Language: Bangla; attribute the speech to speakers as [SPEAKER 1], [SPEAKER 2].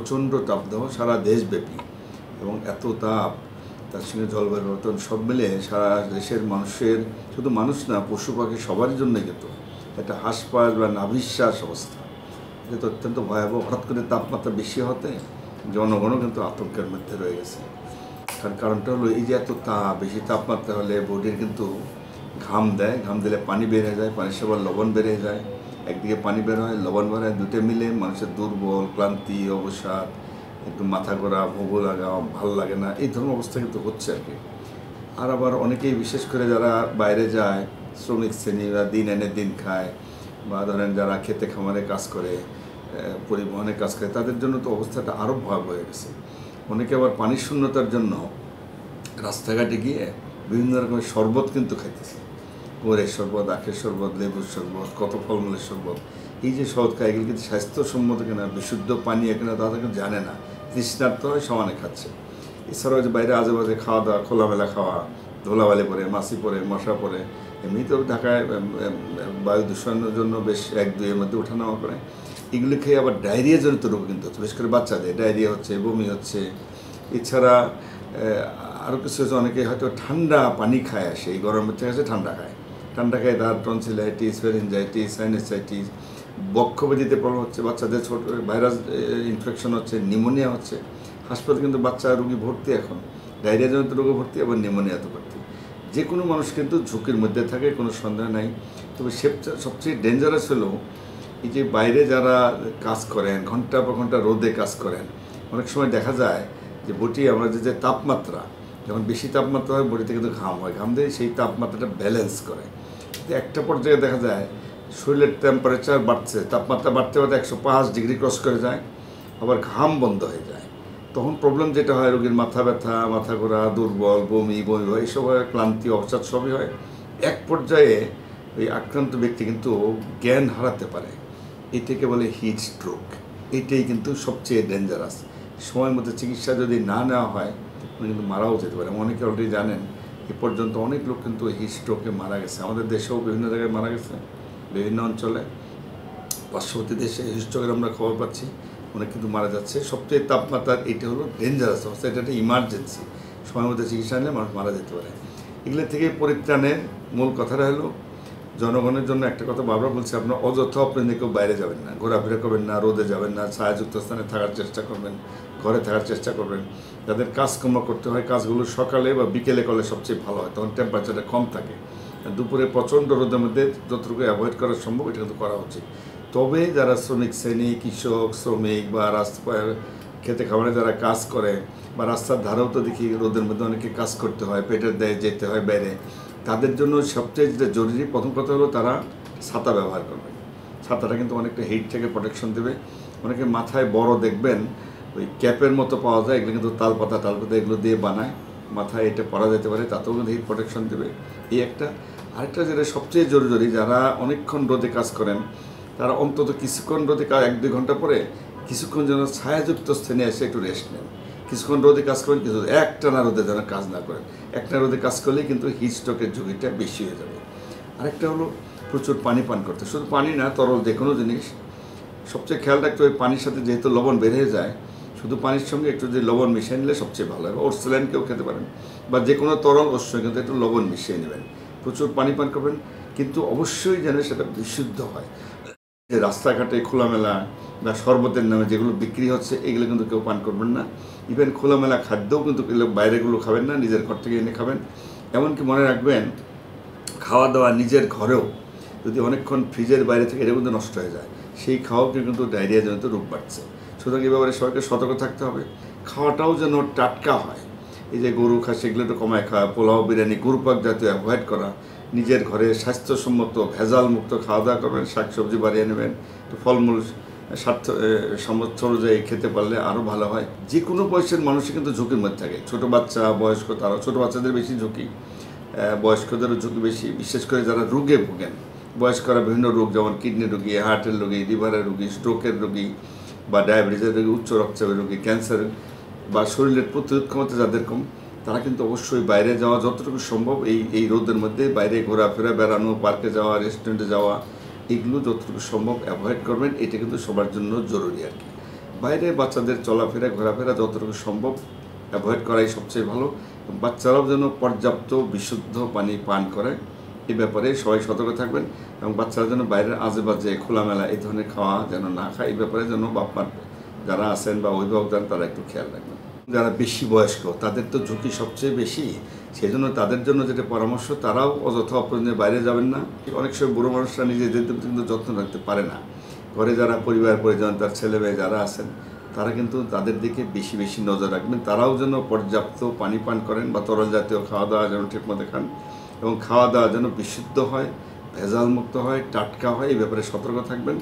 [SPEAKER 1] প্রচণ্ড তাপদাহ সারা দেশব্যাপী এবং এত তাপ, তার সঙ্গে জলবায়ু পরিবর্তন সব মিলে সারা দেশের মানুষের, শুধু মানুষ না পশু পাখি সবারই জন্য কিন্তু একটা হাঁসপাস বা নাভিশ্বাস অবস্থা। এটা তো অত্যন্ত ভয়াবহ। হঠাৎ করে তাপমাত্রা বেশি হতে জনগণও কিন্তু আতঙ্কের মধ্যে রয়ে গেছে। তার কারণটা হলো এই যে এত বেশি তাপমাত্রা হলে বডির কিন্তু ঘাম দেয়, ঘাম দিলে পানি বের হয়ে যায়, পানির সবার লবণ বেড়ে যায়, একদিকে পানি বের হয়, লবণ বের হয়, দুটো মিলে মানুষের দুর্বল, ক্লান্তি, অবসাদ, একটু মাথা ঘোরা, ভোগো লাগা, ভাল লাগে না, এই ধরনের অবস্থা কিন্তু হচ্ছে আর কি। আর আবার অনেকেই বিশেষ করে যারা বাইরে যায়, শ্রমিক শ্রেণী বা দিন এনে দিন খায়, বা ধরেন যারা খেতে খামারে কাজ করে, পরিবহনে কাজ করে, তাদের জন্য তো অবস্থাটা আরও ভয়াবহ হয়ে গেছে। অনেকে আবার পানির শূন্যতার জন্য রাস্তাঘাটে গিয়ে বিভিন্ন রকমের শরবত কিন্তু খাইতেছে, গুড়ের শরবত, আখের শরবত, লেবুর শরবত, কত ফলমূলের শরবত। এই যে শরবত খায়, এগুলো কিন্তু স্বাস্থ্যসম্মত কিনা, বিশুদ্ধ পানি কিনা তারা কিন্তু জানে না, তৃষ্ণার্ত হয় সমানে খাচ্ছে। এছাড়াও যে বাইরে আজেবাজে খাওয়া দাওয়া, খোলামেলা খাওয়া, ধুলাবালি পরে, মাছি পরে, মশা পরে, এমনিতেও ঢাকায় বায়ু দূষণের জন্য বেশ 1-2 মধ্যে ওঠানামা করে, এগুলো খেয়ে আবার ডায়রিয়া জনিত রোগ কিন্তু হচ্ছে, বিশেষ করে বাচ্চাদের ডায়রিয়া হচ্ছে, বমি হচ্ছে। এছাড়া আরও কিছু হচ্ছে, অনেকে হয়তো ঠান্ডা পানি খায়, আসে এই গরমের থেকে আসে ঠান্ডা খায়, ঠান্ডা খায় তার টনসিলাইটিস, ফেরিনজাইটিস, সাইনাসাইটিস, বক্ষব্যাধিতে প্রবলেম হচ্ছে, বাচ্চাদের ছোট ভাইরাস ইনফেকশন হচ্ছে, নিউমোনিয়া হচ্ছে। হাসপাতালে কিন্তু বাচ্চা রোগী ভর্তি, এখন ডায়রিয়া জনিত রোগে ভর্তি, আবার নিউমোনিয়াতে ভর্তি। যে কোনো মানুষ কিন্তু ঝুঁকির মধ্যে থাকে, কোনো সন্দেহ নাই। তবে সবচেয়ে ডেঞ্জারাস হলো এই যে বাইরে যারা কাজ করেন, ঘন্টা পর ঘন্টা রোদে কাজ করেন, অনেক সময় দেখা যায় যে বডি, আমরা যে তাপমাত্রা, যখন বেশি তাপমাত্রা হয় বডিতে কিন্তু ঘাম হয়, ঘাম দিয়ে সেই তাপমাত্রাটা ব্যালেন্স করে। একটা পর্যায়ে দেখা যায় শরীরের টেম্পারেচার বাড়ছে, তাপমাত্রা বাড়তে বাড়তে 105 ডিগ্রি ক্রস করে যায়, আবার ঘাম বন্ধ হয়ে যায়। তখন প্রবলেম যেটা হয়, রোগীর মাথা ব্যথা, মাথা ঘোরা, দুর্বল, বমি হয়, এইসব হয়, ক্লান্তি, অবসাদ সবই হয়। এক পর্যায়ে ওই আক্রান্ত ব্যক্তি কিন্তু জ্ঞান হারাতে পারে। এটাকে বলে হিট স্ট্রোক। এটাই কিন্তু সবচেয়ে ডেঞ্জারাস। সময়ের মধ্যে চিকিৎসা যদি না নেওয়া হয়, উনি কিন্তু মারাও যেতে পারে। অনেকে অলরেডি জানেন, এ পর্যন্ত অনেক লোক কিন্তু হিট স্ট্রোকে মারা গেছে। আমাদের দেশেও বিভিন্ন জায়গায় মারা গেছে, বিভিন্ন অঞ্চলে, পার্শ্ববর্তী দেশে হিট স্ট্রোকের আমরা খবর পাচ্ছি, অনেক কিন্তু মারা যাচ্ছে। সবচেয়ে তাপমাত্রার এটা হলো ডেঞ্জারাস অবস্থা, এটা একটা ইমার্জেন্সি, সময়ের মধ্যে চিকিৎসা নিলে মানুষ মারা যেতে পারে। এগুলো থেকে পরিত্রাণের মূল কথাটা হলো, জনগণের জন্য একটা কথা বারবার বলছি, আপনার অযথা আপনি কেউ বাইরে যাবেন না, ঘোরাফেরা করবেন না, রোদে যাবেন না, ছায়াযুক্ত স্থানে থাকার চেষ্টা করবেন, ঘরে থাকার চেষ্টা করবেন। যাদের কাজকর্ম করতে হয়, কাজগুলো সকালে বা বিকেলে করলে সবচেয়ে ভালো হয়, তখন টেম্পারেচারটা কম থাকে। দুপুরে প্রচণ্ড রোদের মধ্যে যতটুকু অ্যাভয়েড করা সম্ভব এটা কিন্তু করা উচিত। তবে যারা শ্রমিক শ্রেণী, কৃষক, শ্রমিক বা রাস্তায় খেতে খাবারে যারা কাজ করে, বা রাস্তার ধারেও তো দেখি রোদের মধ্যে অনেকে কাজ করতে হয়, পেটের দায়ে যেতে হয় বাইরে, তাদের জন্য সবচেয়ে যেটা জরুরি প্রথম কথা হলো তারা ছাতা ব্যবহার করবে। ছাতাটা কিন্তু অনেকটা হিট থেকে প্রোটেকশন দেবে। অনেকে মাথায় বড় দেখবেন ওই ক্যাপের মতো পাওয়া যায়, এগুলো কিন্তু তালপাতা এগুলো দিয়ে বানায়, মাথায় এটা পরা যেতে পারে, তাতেও কিন্তু হিট প্রোটেকশন দেবে। এই একটা। আরেকটা যেটা সবচেয়ে জরুরি, যারা অনেকক্ষণ রোদে কাজ করেন, তারা অন্তত কিছুক্ষণ রোদে 1-2 ঘন্টা পরে কিছুক্ষণ যেন ছায়াযুক্ত স্থানে এসে একটু রেস্ট নেন। কিছুক্ষণ রোদে কাজ করেন, কিন্তু একটানা রোদে যেন কাজ না করেন। একটা রোদে কাজ করলেই কিন্তু হিট স্ট্রোকের ঝুঁকিটা বেশি হয়ে যাবে। আরেকটা হলো প্রচুর পানি পান করতে, শুধু পানি না, তরল যে কোনো জিনিস। সবচেয়ে খেয়াল রাখতে হবে, পানির সাথে যেহেতু লবণ বের হয়ে যায়, শুধু পানির সঙ্গে একটু যে লবণ মিশিয়ে নিলে সবচেয়ে ভালো হয়। ওরসেলাইন কেউ খেতে পারেন, বা যে কোনো তরল ওর সঙ্গে কিন্তু একটু লবণ মিশিয়ে নেবেন। প্রচুর পানি পান করবেন, কিন্তু অবশ্যই যেন সেটা বিশুদ্ধ হয়। যে রাস্তাঘাটে খোলামেলা বা শরবতের নামে যেগুলো বিক্রি হচ্ছে, এগুলো কিন্তু কেউ পান করবেন না। ইভেন খোলামেলা খাদ্যও কিন্তু বাইরেগুলো খাবেন না, নিজের ঘর থেকে এনে খাবেন। এমনকি মনে রাখবেন, খাওয়া দাওয়া নিজের ঘরেও যদি অনেকক্ষণ ফ্রিজের বাইরে থেকে এটা কিন্তু নষ্ট হয়ে যায়, সেই খাওয়াকে কিন্তু ডায়রিয়া জনিত রোগ বাড়ছে। সুতরাং এই ব্যাপারে সবাইকে সতর্ক থাকতে হবে। খাওয়াটাও যেন টাটকা হয়। এই যে গরু খাসি এগুলো একটু কমায় খাওয়া, পোলাও, বিরিয়ানি, গরুপাক জাতীয় অ্যাভয়েড করা। নিজের ঘরে স্বাস্থ্যসম্মত ভেজাল মুক্ত খাওয়া দাওয়া করবেন, শাকসবজি বাড়িয়ে নেবেন, তো ফলমূল সামর্থ্য অনুযায়ী খেতে পারলে আরও ভালো হয়। যে কোনো বয়সের মানুষই কিন্তু ঝুঁকির মধ্যে থাকে, ছোটো বাচ্চা, বয়স্ক, তারাও। ছোটো বাচ্চাদের বেশি ঝুঁকি, বয়স্কদেরও ঝুঁকি বেশি, বিশেষ করে যারা রোগে ভোগেন। বয়স্করা বিভিন্ন রোগ, যেমন কিডনি রোগী, হার্টের রোগী, লিভারের রোগী, স্ট্রোকের রোগী, বা ডায়াবেটিসের রোগী, উচ্চ রক্তচাপের রোগী, ক্যান্সার, বা শরীরের প্রতিরোধ ক্ষমতা যাদের কম, তারা কিন্তু অবশ্যই বাইরে যাওয়া যতটুকু সম্ভব, এই রোদের মধ্যে বাইরে ঘোরাফেরা, বেড়ানো, পার্কে যাওয়া, রেস্টুরেন্টে যাওয়া, এগুলো যতটুকু সম্ভব অ্যাভয়েড করবেন। এটা কিন্তু সবার জন্য জরুরি আর কি। বাইরে বাচ্চাদের চলাফেরা ঘোরাফেরা যতটুকু সম্ভব অ্যাভয়েড করাই সবচেয়ে ভালো। বাচ্চারাও যেন পর্যাপ্ত বিশুদ্ধ পানি পান করে, এই ব্যাপারে সবাই সতর্ক থাকবেন। এবং বাচ্চারা যেন বাইরের আজেবাজে খোলামেলা এই ধরনের খাওয়া যেন না খায়, এই ব্যাপারে যেন বাপমার যারা আছেন বা অভিভাবক যান তারা একটু খেয়াল রাখবেন। যারা বেশি বয়স্ক তাদের তো ঝুঁকি সবচেয়ে বেশি, সেই জন্য তাদের জন্য যেটা পরামর্শ, তারাও অযথা অপ্রয়োজনে বাইরে যাবেন না। অনেক সময় বুড়ো মানুষরা নিজেদের কিন্তু যত্ন রাখতে পারে না, ঘরে যারা পরিবার পরিজন তার ছেলে মেয়ে যারা আছেন তারা কিন্তু তাদের দিকে বেশি বেশি নজর রাখবেন। তারাও যেন পর্যাপ্ত পানি পান করেন বা তরল জাতীয় খাওয়া দাওয়া যেন ঠিকমতো খান, এবং খাওয়া দাওয়া যেন বিশুদ্ধ হয়, ভেজাল মুক্ত হয়, টাটকা হয়, এই ব্যাপারে সতর্ক থাকবেন।